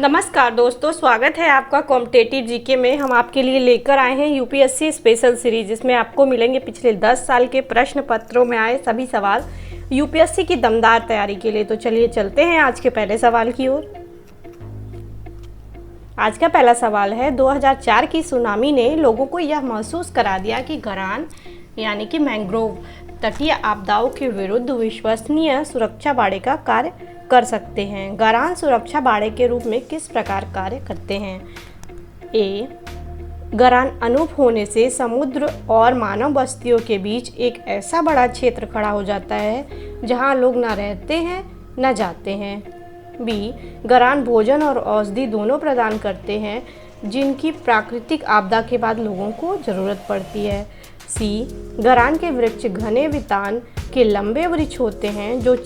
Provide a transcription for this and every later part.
नमस्कार दोस्तों, स्वागत है आपका कॉम्पिटेटिव जीके में। हम आपके लिए लेकर आए हैं यूपीएससी स्पेशल सीरीज, जिसमें आपको मिलेंगे पिछले 10 साल के प्रश्न पत्रों में आए सभी सवाल यूपीएससी की दमदार तैयारी के लिए। तो चलिए चलते हैं आज के पहले सवाल की ओर। आज का पहला सवाल है, 2004 की सुनामी ने लोगों को यह महसूस करा दिया कि गरान यानी कि मैंग्रोव तटीय आपदाओं के विरुद्ध विश्वसनीय सुरक्षा बाड़े का कार्य कर सकते हैं। गरान सुरक्षा बाड़े के रूप में किस प्रकार कार्य करते हैं? ए, गरान अनूप होने से समुद्र और मानव बस्तियों के बीच एक ऐसा बड़ा क्षेत्र खड़ा हो जाता है जहां लोग न रहते हैं न जाते हैं। बी, गरान भोजन और औषधि दोनों प्रदान करते हैं जिनकी प्राकृतिक आपदा के बाद लोगों को ज़रूरत पड़ती है। सी, गरान के वृक्ष घने वितान के लंबे वृक्ष होते हैं जो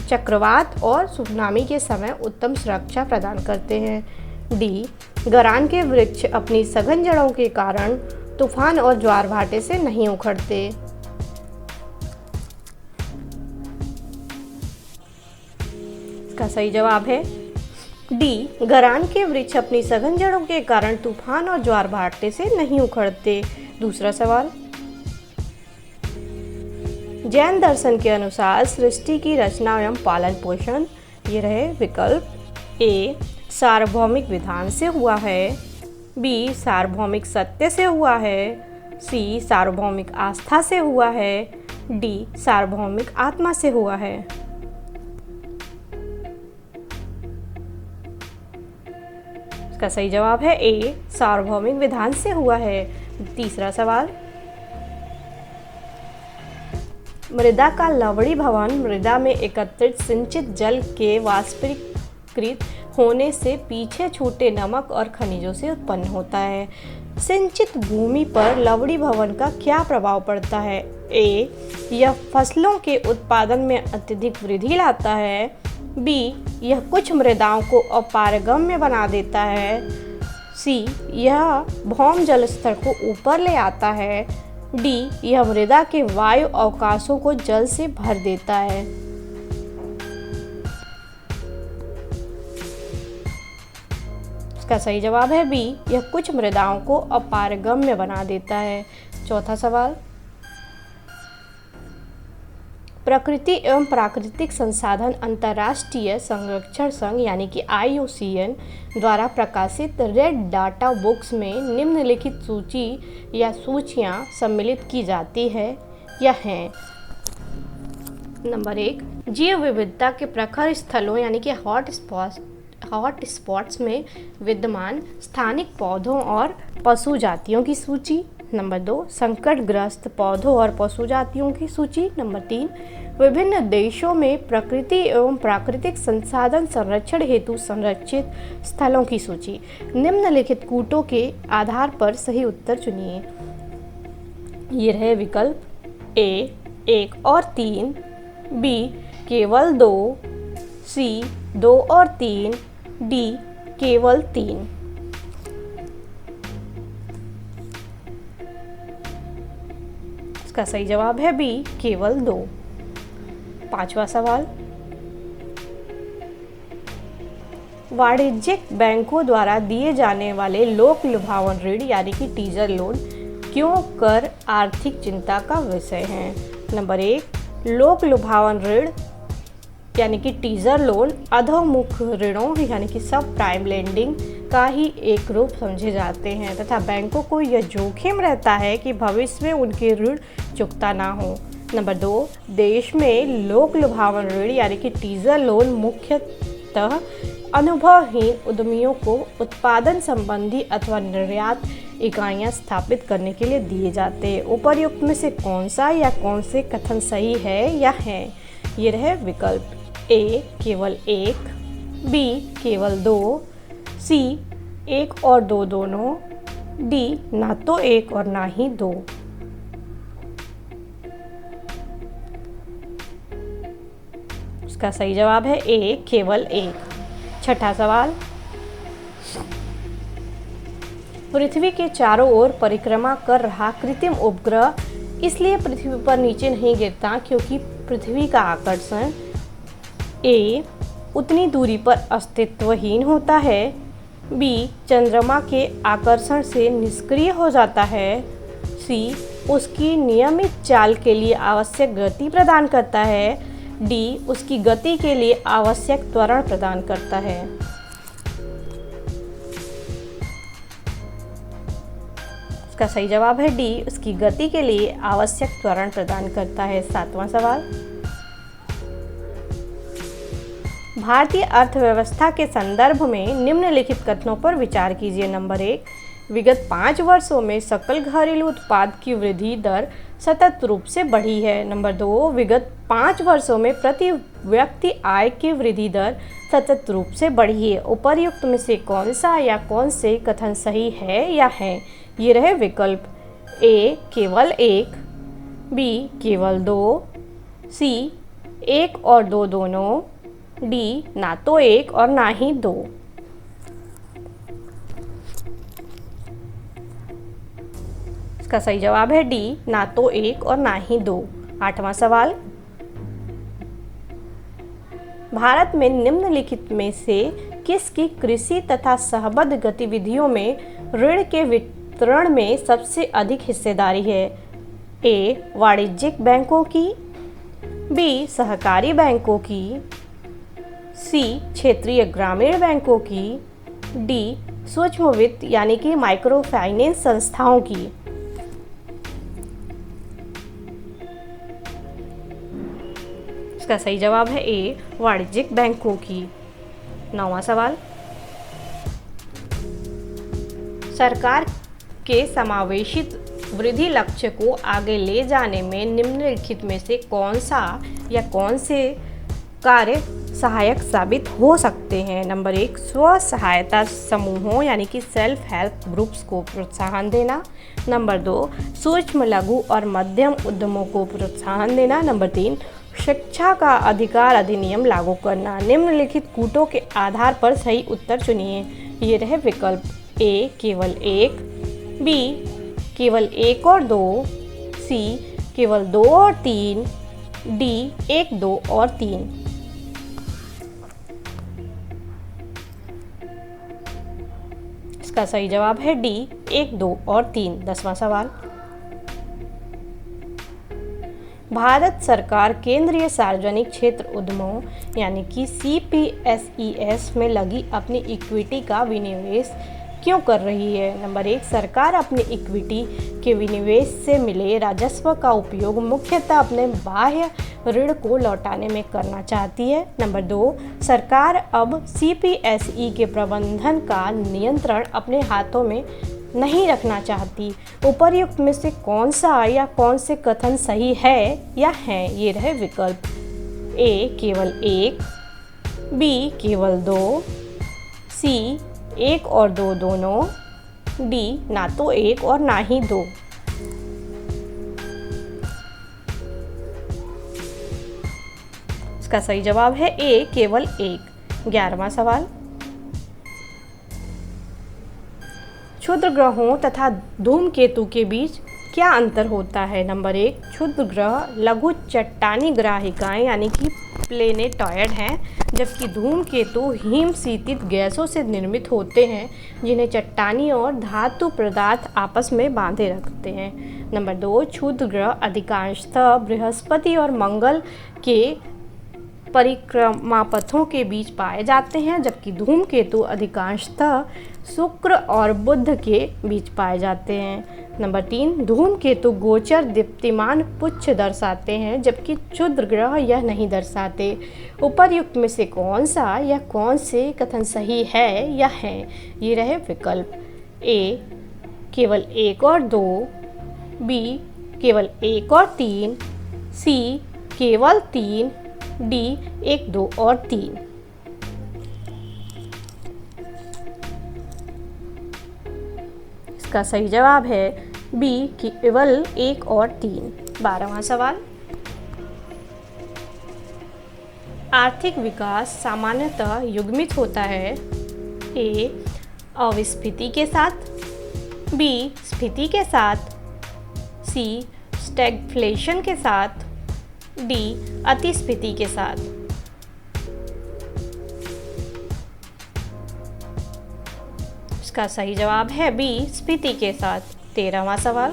चक्रवात और सुनामी के समय उत्तम सुरक्षा प्रदान करते हैं। डी, गरान के वृक्ष अपनी सघन जड़ों के कारण तूफान और ज्वार भाटे से नहीं उखड़ते। इसका सही जवाब है डी, गरान के वृक्ष अपनी सघन जड़ों के कारण तूफान और ज्वार भाटे से नहीं उखड़ते। दूसरा सवाल, जैन दर्शन के अनुसार सृष्टि की रचना एवं पालन पोषण ये रहे विकल्प। ए, सार्वभौमिक विधान से हुआ है। बी, सार्वभौमिक सत्य से हुआ है। सी, सार्वभौमिक आस्था से हुआ है। डी, सार्वभौमिक आत्मा से हुआ है। इसका सही जवाब है ए, सार्वभौमिक विधान से हुआ है। तीसरा सवाल, मृदा का लवणी भवन मृदा में एकत्रित सिंचित जल के वाष्पीकृत होने से पीछे छूटे नमक और खनिजों से उत्पन्न होता है। सिंचित भूमि पर लवणी भवन का क्या प्रभाव पड़ता है? ए, यह फसलों के उत्पादन में अत्यधिक वृद्धि लाता है। बी, यह कुछ मृदाओं को अपारगम्य बना देता है। सी, यह भौम जल स्तर को ऊपर ले आता है। डी, यह मृदा के वायु अवकाशों को जल से भर देता है। इसका सही जवाब है बी, यह कुछ मृदाओं को अपारगम्य बना देता है। चौथा सवाल, प्रकृति एवं प्राकृतिक संसाधन अंतर्राष्ट्रीय संरक्षण संघ यानी कि IUCN द्वारा प्रकाशित रेड डाटा बुक्स में निम्नलिखित सूची या सूचियां सम्मिलित की जाती है या हैं। नंबर 1, जैव विविधता के प्रखर स्थलों यानी कि हॉट स्पॉट्स में विद्यमान स्थानिक पौधों और पशु जातियों की सूची। नंबर 2, संकटग्रस्त पौधों और पशु जातियों की सूची। नंबर 3, विभिन्न देशों में प्रकृति एवं प्राकृतिक संसाधन संरक्षण हेतु संरक्षित स्थलों की सूची। निम्नलिखित कूटों के आधार पर सही उत्तर चुनिए। ये रहे विकल्प। ए, 1 और 3। बी, केवल 2। सी, 2 और 3। डी, केवल 3। इसका सही जवाब है बी, केवल 2। पांचवा सवाल, वाणिज्यिक बैंकों द्वारा दिए जाने वाले लोक लुभावन ऋण यानी कि टीजर लोन क्यों कर आर्थिक चिंता का विषय है? नंबर 1, लोक लुभावन ऋण यानी कि टीजर लोन अधोमुख ऋणों यानी कि सब प्राइम लेंडिंग का ही एक रूप समझे जाते हैं तथा बैंकों को यह जोखिम रहता है कि भविष्य में उनके ऋण चुकता ना हो। नंबर 2, देश में लोक लुभावन ऋण यानी कि टीजर लोन मुख्यतः अनुभवहीन उद्यमियों को उत्पादन संबंधी अथवा निर्यात इकाइयां स्थापित करने के लिए दिए जाते हैं। उपर्युक्त में से कौन सा या कौन से कथन सही है या है? ये रहे विकल्प। ए, केवल 1। बी, केवल 2। सी, 1 और 2 दोनों। डी, ना तो 1 और ना ही 2। इसका सही जवाब है ए, केवल 1। छठा सवाल, पृथ्वी के चारों ओर परिक्रमा कर रहा कृत्रिम उपग्रह इसलिए पृथ्वी पर नीचे नहीं गिरता क्योंकि पृथ्वी का आकर्षण ए, उतनी दूरी पर अस्तित्वहीन होता है। बी, चंद्रमा के आकर्षण से निष्क्रिय हो जाता है। सी, उसकी नियमित चाल के लिए आवश्यक गति प्रदान करता है। डी, उसकी गति के लिए आवश्यक त्वरण प्रदान करता है। इसका सही जवाब है डी, उसकी गति के लिए आवश्यक त्वरण प्रदान करता है। 7वां सवाल, भारतीय अर्थव्यवस्था के संदर्भ में निम्नलिखित कथनों पर विचार कीजिए। नंबर 1, विगत 5 वर्षों में सकल घरेलू उत्पाद की वृद्धि दर सतत रूप से बढ़ी है। नंबर 2, विगत 5 वर्षों में प्रति व्यक्ति आय की वृद्धि दर सतत रूप से बढ़ी है। उपर्युक्त में से कौन सा या कौन से कथन सही है या है? ये रहे विकल्प। ए, केवल 1, बी, केवल 2, सी, 1 और 2 दोनों, डी, ना तो 1 और ना ही 2। इसका सही जवाब है डी, ना तो 1 और ना ही 2। 8वां सवाल, भारत में निम्नलिखित में से किसकी कृषि तथा सहबद्ध गतिविधियों में ऋण के वितरण में सबसे अधिक हिस्सेदारी है? ए, वाणिज्यिक बैंकों की, बी, सहकारी बैंकों की, सी, क्षेत्रीय ग्रामीण बैंकों की, डी, सूक्ष्म वित्त यानी कि माइक्रो फाइनेंस संस्थाओं की। इसका सही जवाब है ए, वाणिज्यिक बैंकों की। 9वां सवाल, सरकार के समावेशित वृद्धि लक्ष्य को आगे ले जाने में निम्नलिखित में से कौन सा या कौन से कार्य सहायक साबित हो सकते हैं? नंबर 1, स्व सहायता समूहों यानी कि सेल्फ हेल्प ग्रुप्स को प्रोत्साहन देना। नंबर 2, सूक्ष्म लघु और मध्यम उद्यमों को प्रोत्साहन देना। नंबर 3, शिक्षा का अधिकार अधिनियम लागू करना। निम्नलिखित कूटों के आधार पर सही उत्तर चुनिए। ये रहे विकल्प। ए, केवल 1, बी, केवल 1 और 2, सी, केवल 2 और 3, डी, 1, 2 और 3। इसका सही जवाब है डी, 1, 2 और 3। 10वां सवाल, भारत सरकार केंद्रीय सार्वजनिक क्षेत्र उद्यमों यानी कि CPSEs में लगी अपनी इक्विटी का विनिवेश क्यों कर रही है? नंबर 1, सरकार अपनी इक्विटी के विनिवेश से मिले राजस्व का उपयोग मुख्यतः अपने बाह्य ऋण को लौटाने में करना चाहती है। नंबर 2, सरकार अब CPSE के प्रबंधन का नियंत्रण अपने हाथों में नहीं रखना चाहती। उपर्युक्त में से कौन सा या कौन से कथन सही है या है? ये रहे विकल्प। ए, केवल 1, बी, केवल 2, सी, 1 और 2 दोनों, डी, ना तो 1 और ना ही 2। इसका सही जवाब है ए, केवल 1। 11वां सवाल, क्षुद्र ग्रहों तथा धूमकेतु के बीच क्या अंतर होता है? नंबर 1, क्षुद्र ग्रह लघु चट्टानी ग्राहिकाएं यानी कि प्लेनेटॉयड हैं, जबकि धूमकेतु हिमशीतित गैसों से निर्मित होते हैं जिन्हें चट्टानी और धातु पदार्थ आपस में बांधे रखते हैं। नंबर 2, क्षुद्र ग्रह अधिकांशतः बृहस्पति और मंगल के परिक्रमा पथों के बीच पाए जाते हैं, जबकि धूमकेतु अधिकांशतः शुक्र और बुध के बीच पाए जाते हैं। नंबर 3, धूमकेतु गोचर दीप्तिमान पुच्छ दर्शाते हैं, जबकि क्षुद्र ग्रह यह नहीं दर्शाते। उपर्युक्त में से कौन सा या कौन से कथन सही है या है? ये रहे विकल्प। ए, केवल 1 और 2, बी, केवल 1 और 3, सी, केवल 3, डी, 1, 2 और 3। इसका सही जवाब है बी, केवल 1 और 3। 12वां सवाल, आर्थिक विकास सामान्यतः युग्मित होता है। ए, अविस्फीति के साथ, बी, स्फीति के साथ, सी, स्टैगफ्लेशन के साथ, डी, अतिस्फीति के साथ। इसका सही जवाब है बी, स्फीति के साथ। 13वां सवाल,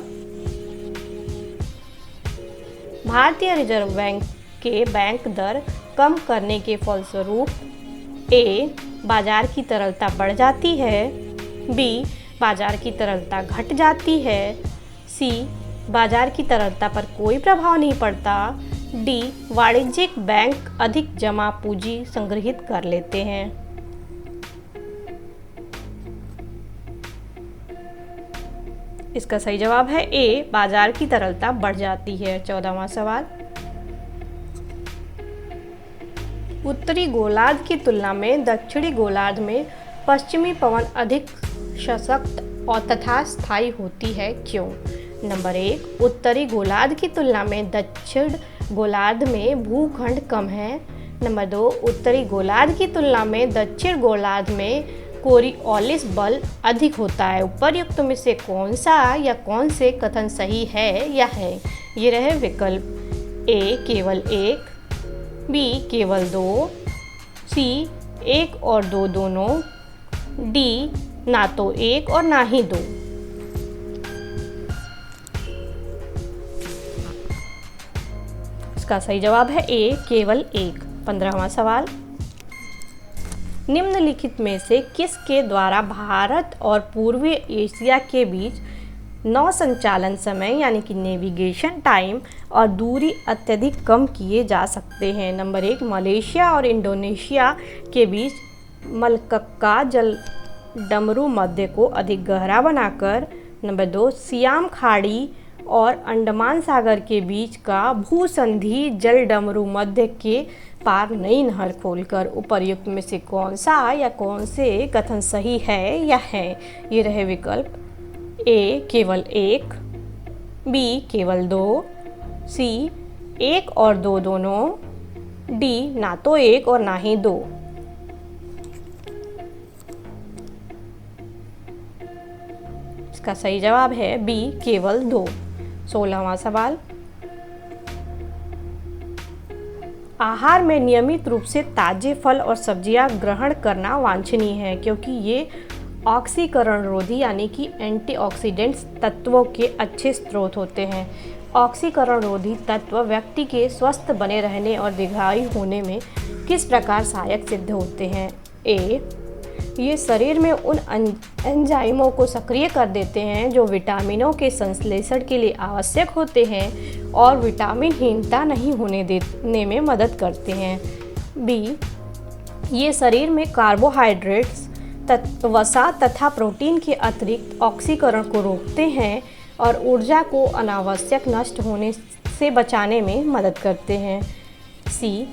भारतीय रिजर्व बैंक के बैंक दर कम करने के फलस्वरूप ए, बाजार की तरलता बढ़ जाती है, बी, बाजार की तरलता घट जाती है, सी, बाजार की तरलता पर कोई प्रभाव नहीं पड़ता, डी, वाणिज्यिक बैंक अधिक जमा पूंजी संग्रहित कर लेते हैं। इसका सही जवाब है ए, बाजार की तरलता बढ़ जाती है। 14वां सवाल, उत्तरी गोलार्ध की तुलना में दक्षिणी गोलार्ध में पश्चिमी पवन अधिक सशक्त और तथा स्थायी होती है, क्यों? नंबर 1, उत्तरी गोलार्ध की तुलना में दक्षिण गोलार्ध में भूखंड कम है। नंबर 2, उत्तरी गोलार्ध की तुलना में दक्षिण गोलार्ध में कोरियोलिस बल अधिक होता है। उपर्युक्त में से कौन सा या कौन से कथन सही है या है? ये रहे विकल्प ए, केवल एक, बी, केवल दो, सी, एक और दो दोनों, डी, ना तो एक और ना ही दो। इसका सही जवाब है ए, केवल एक। 15वां सवाल, निम्नलिखित में से किसके द्वारा भारत और पूर्वी एशिया के बीच नौ संचालन समय यानी कि नेविगेशन टाइम और दूरी अत्यधिक कम किए जा सकते हैं? नंबर 1, मलेशिया और इंडोनेशिया के बीच मलक्का जल डमरू मध्य को अधिक गहरा बनाकर। नंबर 2, सियाम खाड़ी और अंडमान सागर के बीच का भूसंधि जल डमरू मध्य के पार नई नहर खोलकर। उपर्युक्त में से कौन सा या कौन से कथन सही है या है? ये रहे विकल्प ए, केवल एक, बी, केवल दो, सी, एक और दो दोनों, डी, ना तो एक और ना ही दो। इसका सही जवाब है बी, केवल दो। 16वां सवाल, आहार में नियमित रूप से ताजे फल और सब्जियां ग्रहण करना वांछनीय है क्योंकि ये ऑक्सीकरण रोधी यानी कि एंटीऑक्सीडेंट्स तत्वों के अच्छे स्रोत होते हैं। ऑक्सीकरण रोधी तत्व व्यक्ति के स्वस्थ बने रहने और दीर्घायु होने में किस प्रकार सहायक सिद्ध होते हैं? ए, ये शरीर में उन एंजाइमों को सक्रिय कर देते हैं जो विटामिनों के संश्लेषण के लिए आवश्यक होते हैं और विटामिनहीनता नहीं होने देने में मदद करते हैं। बी, ये शरीर में कार्बोहाइड्रेट्स, वसा तथा प्रोटीन के अतिरिक्त ऑक्सीकरण को रोकते हैं और ऊर्जा को अनावश्यक नष्ट होने से बचाने में मदद करते हैं। सी,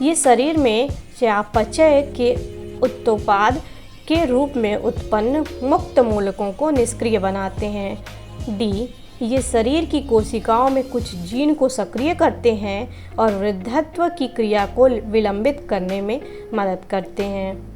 ये शरीर में चयापचय के उत्पाद के रूप में उत्पन्न मुक्त मूलकों को निष्क्रिय बनाते हैं। डी, ये शरीर की कोशिकाओं में कुछ जीन को सक्रिय करते हैं और वृद्धत्व की क्रिया को विलंबित करने में मदद करते हैं।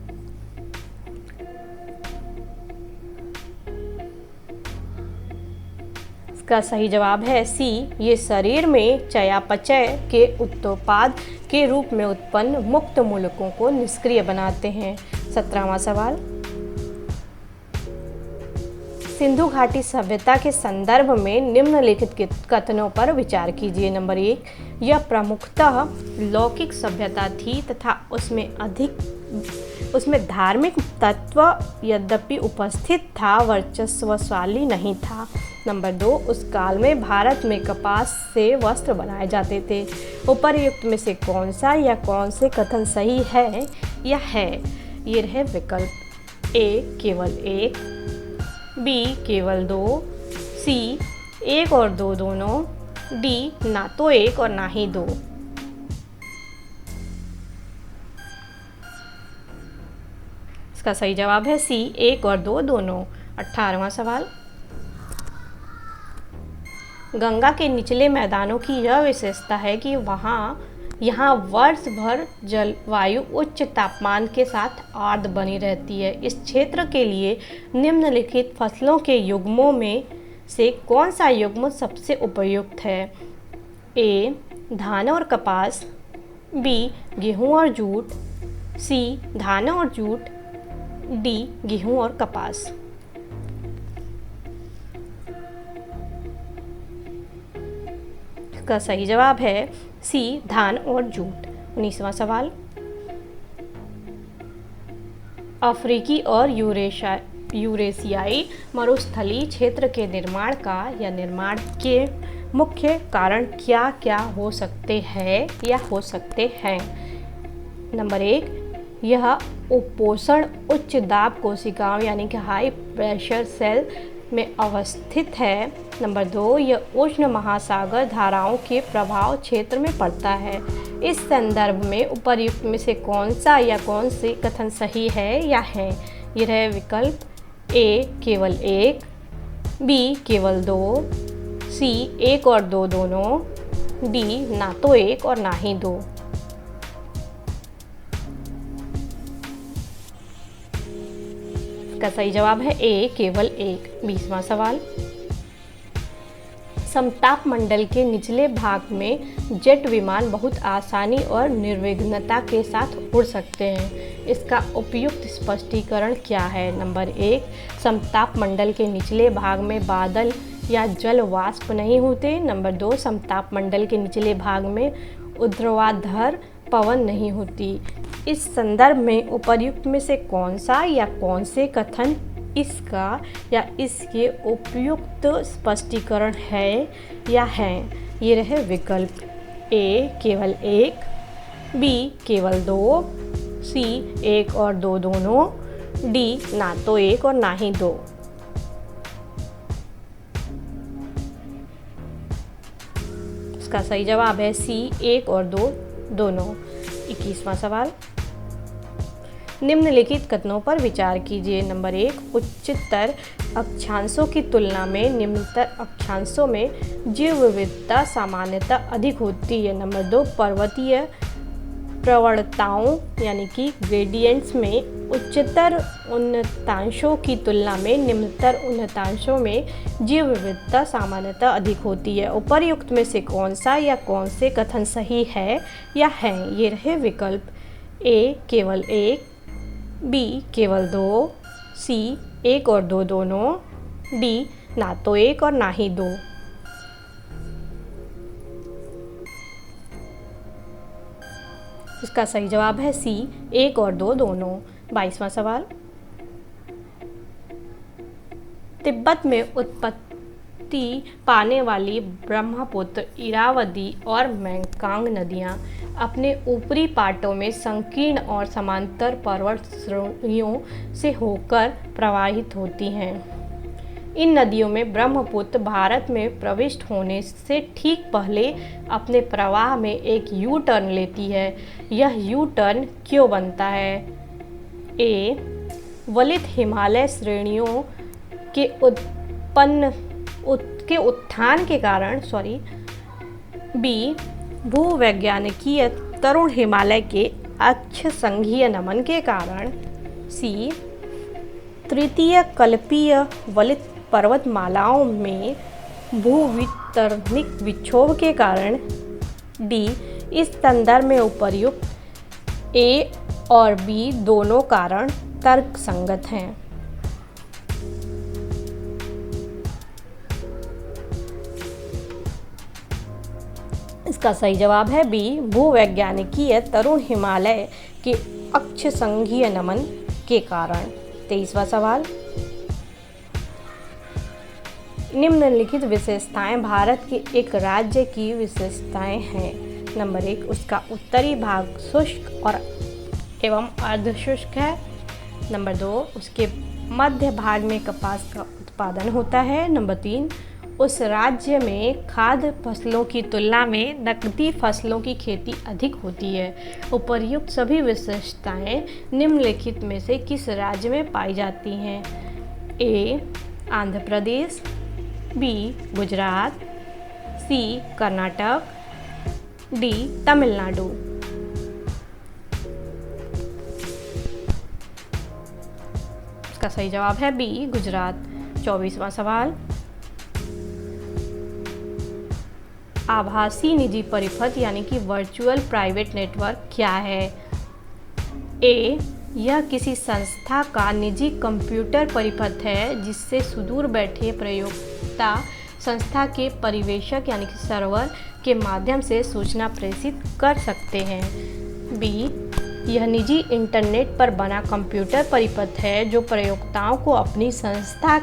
इसका सही जवाब है सी, ये शरीर में चयापचय के उत्पाद के रूप में उत्पन्न मुक्त मूलकों को निष्क्रिय बनाते हैं। 17वां सवाल, सिंधु घाटी सभ्यता के संदर्भ में निम्नलिखित कथनों पर विचार कीजिए। नंबर 1, यह प्रमुखतः लौकिक सभ्यता थी तथा उसमें धार्मिक तत्व यद्यपि उपस्थित था, वर्चस्वशाली नहीं था। नंबर 2, उस काल में भारत में कपास से वस्त्र बनाए जाते थे। उपर्युक्त में से कौन सा या कौन से कथन सही है या है? ये रहे विकल्प ए, केवल एक, बी, केवल दो, सी, एक और दो दोनों, डी, ना तो एक और ना ही दो। इसका सही जवाब है सी, एक और दो दोनों। 18वां सवाल, गंगा के निचले मैदानों की यह विशेषता है कि यहाँ वर्ष भर जलवायु उच्च तापमान के साथ आर्द्र बनी रहती है। इस क्षेत्र के लिए निम्नलिखित फसलों के युग्मों में से कौन सा युग्म सबसे उपयुक्त है? ए, धान और कपास, बी, गेहूं और जूट, सी, धान और जूट, डी, गेहूं और कपास। इसका सही जवाब है सी, धान और जूट। 19वां सवाल, अफ्रीकी और यूरेशियाई मरुस्थलीय क्षेत्र के निर्माण का या निर्माण के मुख्य कारण क्या क्या हो सकते हैं या हो सकते हैं? नंबर 1, यह उपोषण उच्च दाब कोशिकाओं यानी कि हाई प्रेशर सेल में अवस्थित है। नंबर 2, यह उष्ण महासागर धाराओं के प्रभाव क्षेत्र में पड़ता है। इस संदर्भ में उपर्युक्त में से कौन सा या कौन से कथन सही है या है? ये रहे विकल्प ए केवल 1, बी केवल 2, सी 1 और 2 दोनों, डी ना तो 1 और ना ही 2। इसका सही जवाब है ए केवल 1। 20वां सवाल, समताप मंडल के निचले भाग में जेट विमान बहुत आसानी और निर्विघ्नता के साथ उड़ सकते हैं। इसका उपयुक्त स्पष्टीकरण क्या है? नंबर 1, समताप मंडल के निचले भाग में बादल या जल वाष्प नहीं होते। नंबर 2, समताप मंडल के निचले भाग में ऊर्ध्वाधर पवन नहीं होती। इस संदर्भ में उपर्युक्त में से कौन सा या कौन से कथन इसका या इसके उपयुक्त स्पष्टीकरण है या हैं? ये रहे विकल्प ए केवल 1, बी केवल 2, सी 1 और 2 दोनों, डी ना तो 1 और ना ही 2। इसका सही जवाब है सी 1 और 2 दोनों। 21वां सवाल, निम्नलिखित कथनों पर विचार कीजिए। नंबर 1, उच्चतर अक्षांशों की तुलना में निम्नतर अक्षांशों में जीव विविधता सामान्यतः अधिक होती है। नंबर 2, पर्वतीय प्रवणताओं यानी कि ग्रेडियंट्स में उच्चतर उन्नतांशों की तुलना में निम्नतर उन्नतांशों में जीव विविधता सामान्यतः अधिक होती है। उपर्युक्त में से कौन सा या कौन से कथन सही है या हैं? ये रहे विकल्प ए केवल 1, बी केवल 2, सी 1 और 2 दोनों, डी ना तो 1 और ना ही 2। इसका सही जवाब है सी 1 और 2 दोनों। 22वां सवाल, तिब्बत में उत्पत्ति पाने वाली ब्रह्मपुत्र, इरावदी और मेकंग नदियाँ अपने ऊपरी पाटों में संकीर्ण और समांतर पर्वत श्रेणियों से होकर प्रवाहित होती हैं। इन नदियों में ब्रह्मपुत्र भारत में प्रविष्ट होने से ठीक पहले अपने प्रवाह में एक यू टर्न लेती है। यह यू टर्न क्यों बनता है? ए, वलित हिमालय श्रेणियों के उत्थान के कारण, बी, भूवैज्ञानिकीय तरुण हिमालय के अक्ष संघीय नमन के कारण, सी, तृतीय कल्पीय वलित पर्वतमालाओं में भूवितरणिक विक्षोभ के कारण, डी, इस संदर्भ में उपर्युक्त ए और बी दोनों कारण तर्कसंगत हैं। इसका सही जवाब है बी, भूवैज्ञानिकीय तरुण हिमालय के अक्ष संघीय नमन के कारण। 23वां सवाल, निम्नलिखित विशेषताएं भारत के एक राज्य की विशेषताएं हैं। नंबर 1, उसका उत्तरी भाग शुष्क और एवं अर्धशुष्क है। नंबर 2, उसके मध्य भाग में कपास का उत्पादन होता है। नंबर 3, उस राज्य में खाद्य फसलों की तुलना में नकदी फसलों की खेती अधिक होती है। उपर्युक्त सभी विशेषताएं निम्नलिखित में से किस राज्य में पाई जाती हैं? ए, आंध्र प्रदेश, बी, गुजरात, सी, कर्नाटक, डी, तमिलनाडु। इसका सही जवाब है बी, गुजरात। 24वां सवाल, आभासी निजी परिपथ यानी कि वर्चुअल प्राइवेट नेटवर्क क्या है? ए, यह किसी संस्था का निजी कंप्यूटर परिपथ है जिससे सुदूर बैठे प्रयोक्ता संस्था के परिवेशक यानी कि सर्वर के माध्यम से सूचना प्रेषित कर सकते हैं। बी, यह निजी इंटरनेट पर बना कंप्यूटर परिपथ है जो प्रयोक्ताओं को अपनी संस्था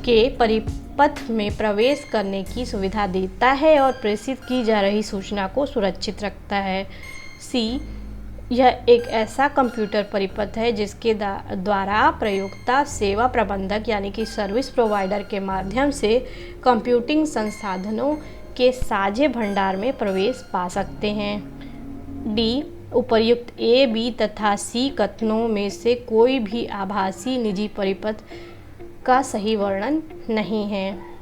के परिपथ में प्रवेश करने की सुविधा देता है और प्रेषित की जा रही सूचना को सुरक्षित रखता है। सी, यह एक ऐसा कंप्यूटर परिपथ है जिसके द्वारा प्रयोक्ता सेवा प्रबंधक यानी कि सर्विस प्रोवाइडर के माध्यम से कंप्यूटिंग संसाधनों के साझे भंडार में प्रवेश पा सकते हैं। डी, उपर्युक्त ए, बी तथा सी कथनों में से कोई भी आभासी निजी परिपथ का सही वर्णन नहीं है।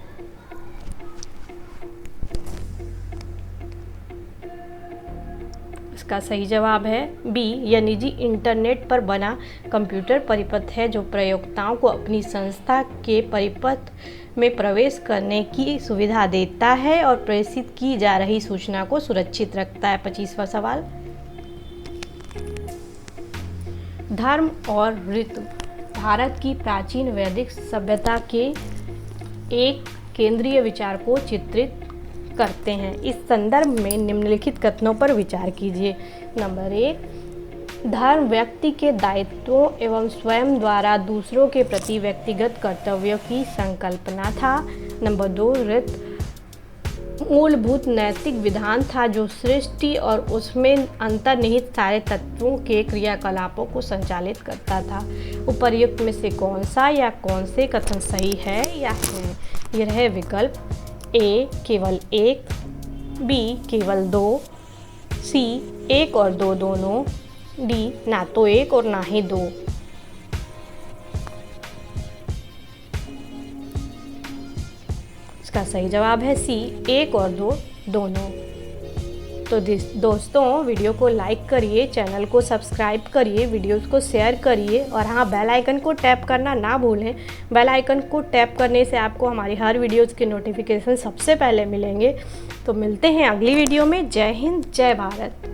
इसका सही जवाब है बी, यह निजी इंटरनेट पर बना कंप्यूटर परिपथ है जो प्रयोक्ताओं को अपनी संस्था के परिपथ में प्रवेश करने की सुविधा देता है और प्रेषित की जा रही सूचना को सुरक्षित रखता है। 25वां सवाल, धर्म और ऋतु भारत की प्राचीन वैदिक सभ्यता के एक केंद्रीय विचार को चित्रित करते हैं। इस संदर्भ में निम्नलिखित कथनों पर विचार कीजिए। नंबर 1, धर्म व्यक्ति के दायित्वों एवं स्वयं द्वारा दूसरों के प्रति व्यक्तिगत कर्तव्यों की संकल्पना था। नंबर 2, ऋत मूलभूत नैतिक विधान था जो सृष्टि और उसमें अंतर्निहित सारे तत्वों के क्रियाकलापों को संचालित करता था। उपर्युक्त में से कौन सा या कौन से कथन सही है या है? यह है विकल्प ए, केवल एक, बी, केवल दो, सी, एक और दो दोनों, डी, ना तो एक और ना ही दो। इसका सही जवाब है सी, एक और दो दोनों। तो दोस्तों, वीडियो को लाइक करिए, चैनल को सब्सक्राइब करिए, वीडियोस को शेयर करिए और हाँ, बेल आइकन को टैप करना ना भूलें। बेल आइकन को टैप करने से आपको हमारी हर वीडियोस के नोटिफिकेशन सबसे पहले मिलेंगे। तो मिलते हैं अगली वीडियो में। जय हिंद, जय भारत।